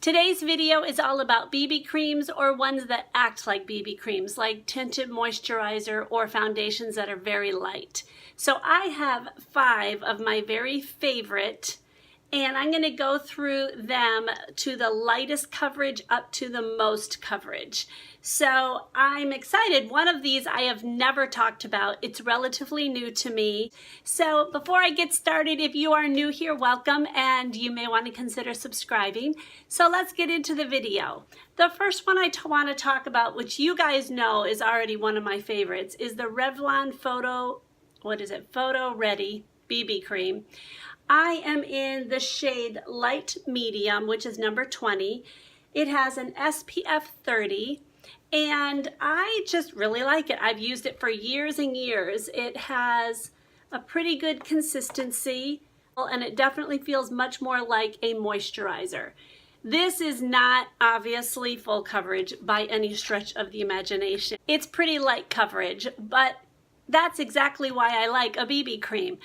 Today's video is all about BB creams or ones that act like BB creams, like Tinted Moisturizer or foundations that are very light. So I have 5 of my very favorite, and I'm going to go through them to the lightest coverage up to the most coverage. So I'm excited. One of these I have never talked about. It's relatively new to me. So before I get started, if you are new here, welcome, and you may want to consider subscribing. So let's get into the video. The first one I want to talk about, which you guys know is already one of my favorites, is the Revlon Photo Ready BB Cream. I am in the shade Light Medium, which is number 20. It has an SPF 30, and I just really like it. I've used it for years and years. It has a pretty good consistency, and it definitely feels much more like a moisturizer. This is not obviously full coverage by any stretch of the imagination. It's pretty light coverage, but that's exactly why I like a BB cream.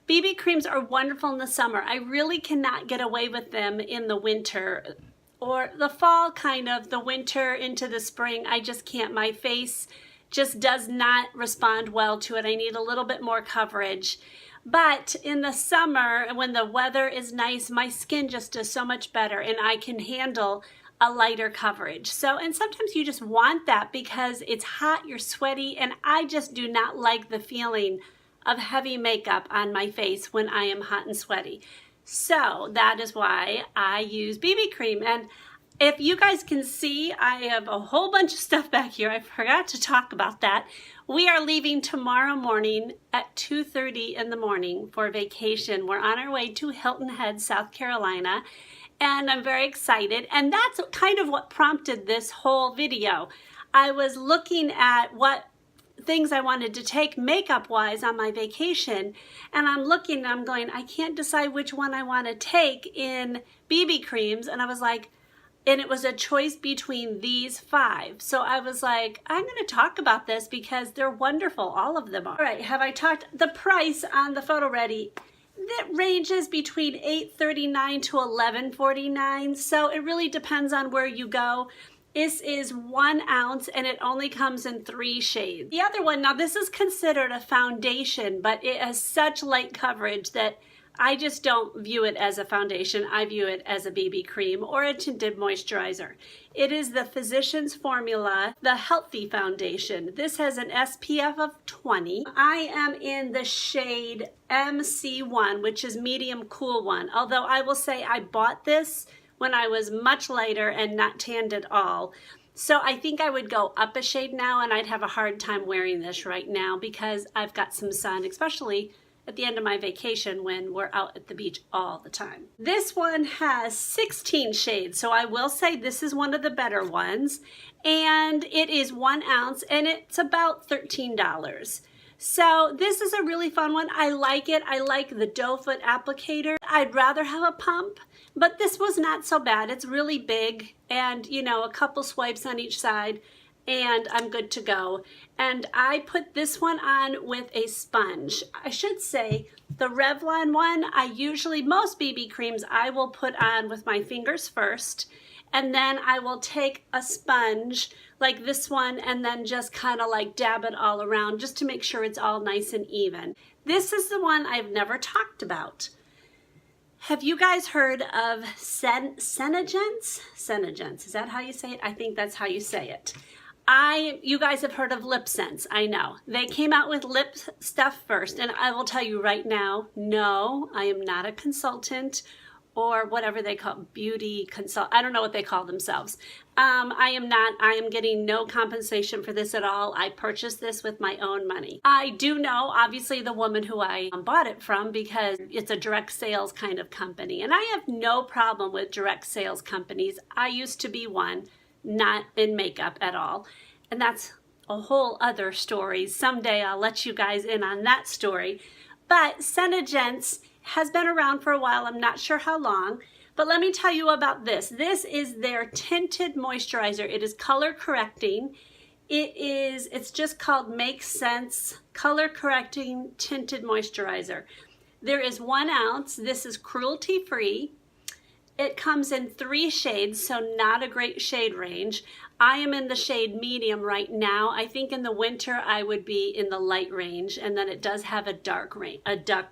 BB creams are wonderful in the summer. I really cannot get away with them in the winter or the fall, kind of the winter into the spring. I just can't. My face just does not respond well to it. I need a little bit more coverage. But in the summer, when the weather is nice, my skin just does so much better and I can handle a lighter coverage. So, and sometimes you just want that because it's hot, you're sweaty, and I just do not like the feeling of heavy makeup on my face when I am hot and sweaty. So that is why I use BB cream. And if you guys can see, I have a whole bunch of stuff back here. I forgot to talk about that. We are leaving tomorrow morning at 2:30 in the morning for vacation. We're on our way to Hilton Head, South Carolina, and I'm very excited. And that's kind of what prompted this whole video. I was looking at what things I wanted to take makeup wise on my vacation, and I'm looking and I'm going, I can't decide which one I want to take in BB creams, and I was like, and it was a choice between these 5. So I was like, I'm going to talk about this because they're wonderful, all of them are. All right, have I talked? The price on the Photo Ready, that ranges between $8.39 to $11.49, so it really depends on where you go. This is 1 ounce and it only comes in 3 shades. The other one, now this is considered a foundation, but it has such light coverage that I just don't view it as a foundation. I view it as a BB cream or a tinted moisturizer. It is the Physicians Formula, the Healthy Foundation. This has an SPF of 20. I am in the shade MC1, which is medium cool one. Although I will say I bought this when I was much lighter and not tanned at all. So I think I would go up a shade now, and I'd have a hard time wearing this right now because I've got some sun, especially at the end of my vacation when we're out at the beach all the time. This one has 16 shades, so I will say this is one of the better ones, and it is 1 ounce and it's about $13. So this is a really fun one. I like it. I like the doe foot applicator. I'd rather have a pump, but this was not so bad. It's really big and, you know, a couple swipes on each side and I'm good to go. And I put this one on with a sponge. I should say the Revlon one, most BB creams I will put on with my fingers first, and then I will take a sponge like this one and then just kind of like dab it all around just to make sure it's all nice and even. This is the one I've never talked about. Have you guys heard of Senegence? Senegence, is that how you say it? I think that's how you say it. You guys have heard of lip scents, I know. They came out with lip stuff first, and I will tell you right now, no, I am not a consultant or whatever they call beauty consult. I don't know what they call themselves. I am getting no compensation for this at all. I purchased this with my own money. I do know, obviously, the woman who I bought it from because it's a direct sales kind of company. And I have no problem with direct sales companies. I used to be one, not in makeup at all. And that's a whole other story. Someday I'll let you guys in on that story. But Senegence has been around for a while. I'm not sure how long, but let me tell you about this. This is their Tinted Moisturizer. It is color correcting. It's just called Make Sense Color Correcting Tinted Moisturizer. There is 1 ounce. This is cruelty free. It comes in 3 shades, so not a great shade range. I am in the shade medium right now. I think in the winter I would be in the light range, and then it does have a dark range, a dark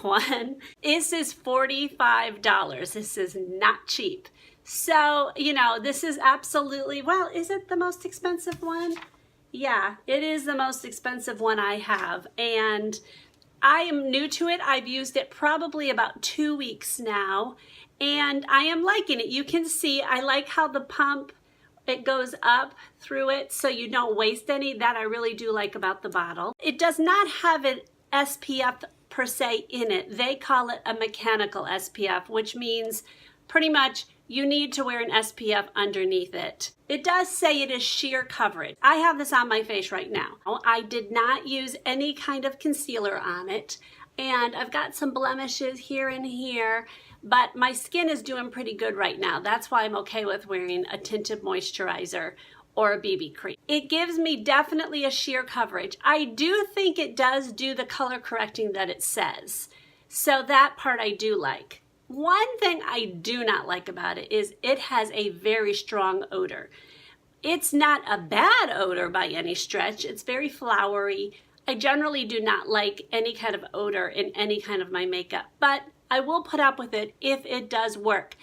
one. This is $45. This is not cheap. So, you know, this is absolutely, well, is it the most expensive one? Yeah, it is the most expensive one I have, and I am new to it. I've used it probably about 2 weeks now, and I am liking it. You can see I like how the pump, it goes up through it so you don't waste any. That I really do like about the bottle. It does not have an SPF per se in it. They call it a mechanical SPF, which means pretty much you need to wear an SPF underneath it. It does say it is sheer coverage. I have this on my face right now. I did not use any kind of concealer on it, and I've got some blemishes here and here, but my skin is doing pretty good right now. That's why I'm okay with wearing a tinted moisturizer or a BB cream. It gives me definitely a sheer coverage. I do think it does do the color correcting that it says, so that part I do like. One thing I do not like about it is it has a very strong odor. It's not a bad odor by any stretch. It's very flowery. I generally do not like any kind of odor in any kind of my makeup, but I will put up with it if it does work.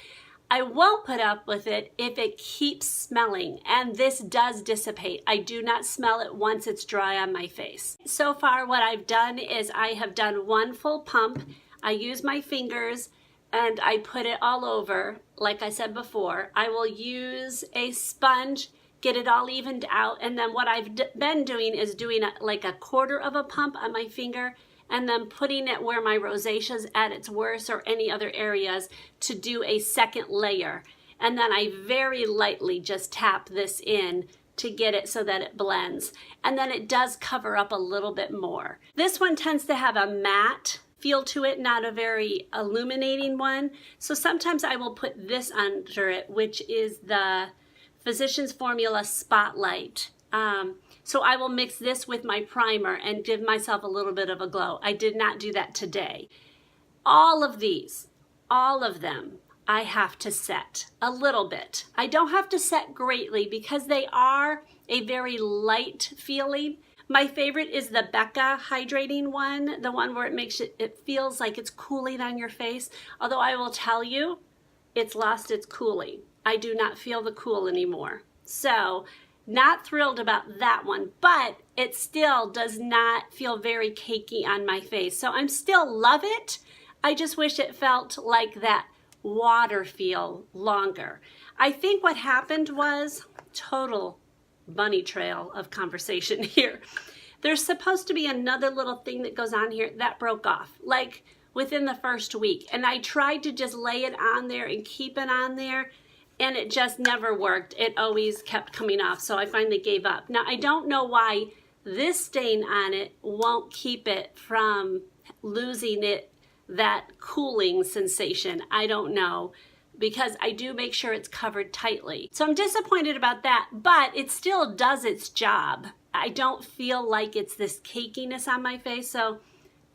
I won't put up with it if it keeps smelling, and this does dissipate. I do not smell it once it's dry on my face. So far what I've done is I have done 1 full pump. I use my fingers and I put it all over. Like I said before, I will use a sponge, get it all evened out, and then what I've been doing is doing like a 1/4 of a pump on my finger and then putting it where my rosacea's at its worst or any other areas to do a second layer. And then I very lightly just tap this in to get it so that it blends. And then it does cover up a little bit more. This one tends to have a matte feel to it, not a very illuminating one. So sometimes I will put this under it, which is the Physicians Formula Spotlight. So I will mix this with my primer and give myself a little bit of a glow. I did not do that today. All of these, all of them, I have to set a little bit. I don't have to set greatly because they are a very light feeling. My favorite is the Becca hydrating one, the one where it feels like it's cooling on your face. Although I will tell you, it's lost its cooling. I do not feel the cool anymore. So, not thrilled about that one, but it still does not feel very cakey on my face. So I'm still love it. I just wish it felt like that water feel longer. I think what happened was total bunny trail of conversation here. There's supposed to be another little thing that goes on here that broke off, like within the first week. And I tried to just lay it on there and keep it on there, and it just never worked. It always kept coming off, so I finally gave up. Now, I don't know why this stain on it won't keep it from losing that cooling sensation. I don't know, because I do make sure it's covered tightly. So I'm disappointed about that, but it still does its job. I don't feel like it's this cakiness on my face, so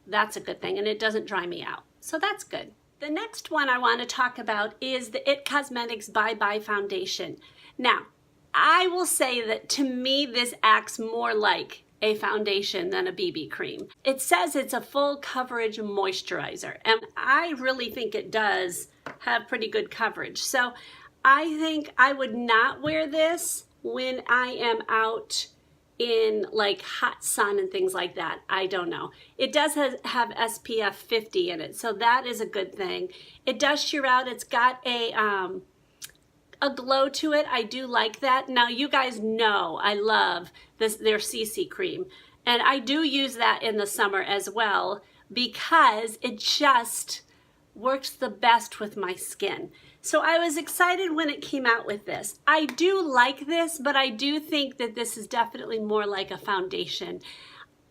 that's a good thing, and it doesn't dry me out. So that's good. The next one I want to talk about is the IT Cosmetics Bye Bye Foundation. Now, I will say that to me this acts more like a foundation than a BB cream. It says it's a full coverage moisturizer, and I really think it does have pretty good coverage. So I think I would not wear this when I am out in like hot sun and things like that. I don't know. It does have SPF 50 in it, so that is a good thing. It does sheer out. It's got a glow to it. I do like that. Now you guys know I love their CC cream, and I do use that in the summer as well because it just works the best with my skin. So I was excited when it came out with this. I do like this, but I do think that this is definitely more like a foundation.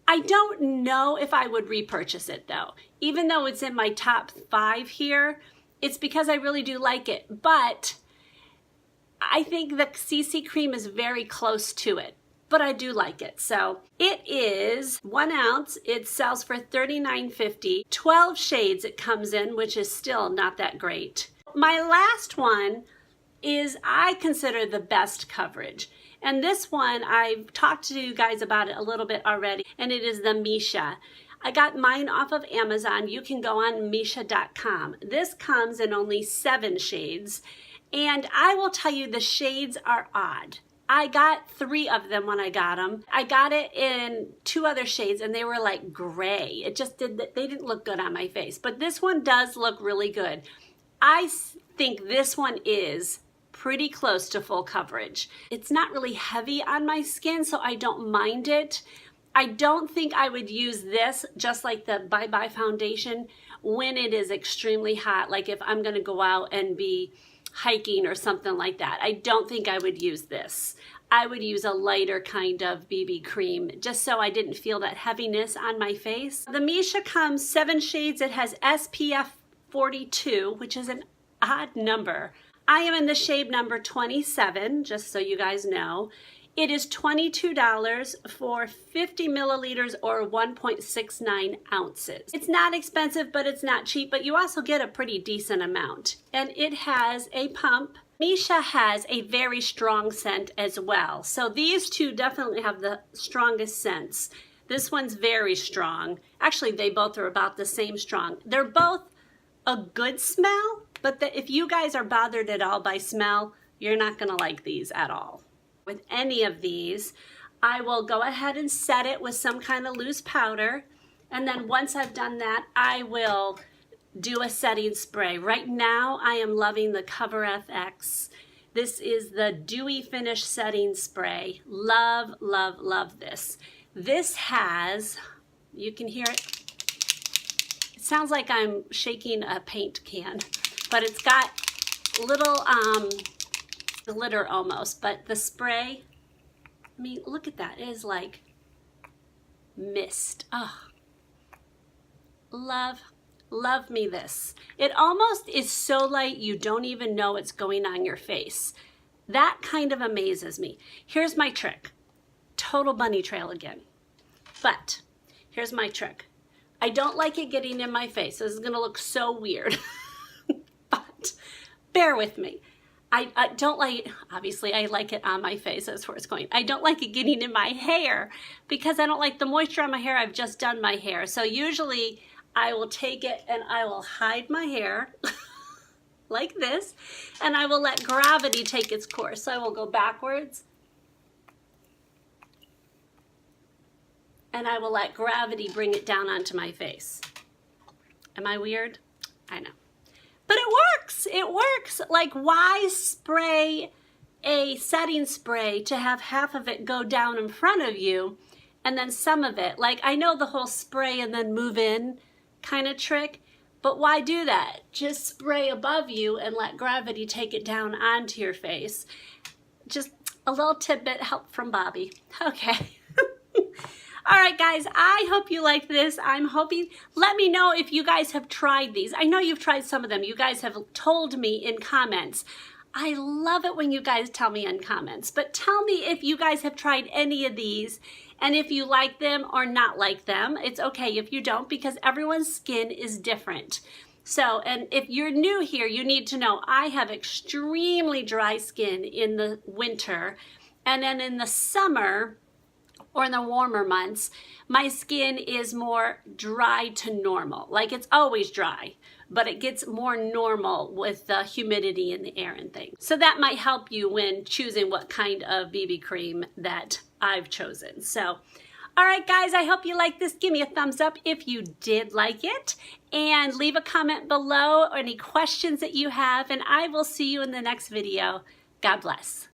I don't know if I would repurchase it though. Even though it's in my top 5 here, it's because I really do like it. But I think the CC cream is very close to it. but I do like it. So it is 1 ounce. It sells for $39.50. 12 shades it comes in, which is still not that great. My last one is, I consider, the best coverage. And this one, I've talked to you guys about it a little bit already, and it is the Misha. I got mine off of Amazon. You can go on Misha.com. This comes in only 7 shades, and I will tell you the shades are odd. I got 3 of them when I got them. I got it in 2 other shades, and they were like gray. It just they didn't look good on my face, but this one does look really good. I think this one is pretty close to full coverage. It's not really heavy on my skin, so I don't mind it. I don't think I would use this just like the Bye Bye foundation when it is extremely hot, like if I'm gonna go out and be hiking or something like that. I don't think I would use this. I would use a lighter kind of BB cream just so I didn't feel that heaviness on my face. The Misha comes 7 shades. It has SPF 42, which is an odd number. I am in the shade number 27, just so you guys know. It is $22 for 50 milliliters or 1.69 ounces. It's not expensive, but it's not cheap, but you also get a pretty decent amount. And it has a pump. Misha has a very strong scent as well. So these two definitely have the strongest scents. This one's very strong. Actually, they both are about the same strong. They're both a good smell, but if you guys are bothered at all by smell, you're not gonna like these at all. With any of these, I will go ahead and set it with some kind of loose powder, and then once I've done that, I will do a setting spray. Right now, I am loving the Cover FX. This is the Dewy Finish Setting Spray. Love, love, love this. This has, you can hear it. It sounds like I'm shaking a paint can, but it's got little glitter almost, but the spray, I mean, look at that. It is like mist. Oh, love me this. It almost is so light you don't even know it's going on your face. That kind of amazes me. Here's my trick. Total bunny trail again. But here's my trick. I don't like it getting in my face. This is gonna look so weird. But bear with me. I don't like it, obviously I like it on my face, that's where it's going. I don't like it getting in my hair because I don't like the moisture on my hair. I've just done my hair. So usually I will take it and I will hide my hair like this, and I will let gravity take its course. So I will go backwards and I will let gravity bring it down onto my face. Am I weird? I know. But it works, it works. Like, why spray a setting spray to have half of it go down in front of you and then some of it? Like, I know the whole spray and then move in kind of trick, but why do that? Just spray above you and let gravity take it down onto your face. Just a little tidbit, help from Bobby. Okay. All right, guys, I hope you like this. I'm hoping, let me know if you guys have tried these. I know you've tried some of them. You guys have told me in comments. I love it when you guys tell me in comments, but tell me if you guys have tried any of these and if you like them or not like them. It's okay if you don't, because everyone's skin is different. So, and if you're new here, you need to know I have extremely dry skin in the winter, and then in the summer, or in the warmer months, my skin is more dry to normal. Like, it's always dry, but it gets more normal with the humidity in the air and things. So that might help you when choosing what kind of BB cream that I've chosen. So, all right, guys, I hope you like this. Give me a thumbs up if you did like it, and leave a comment below or any questions that you have, and I will see you in the next video. God bless.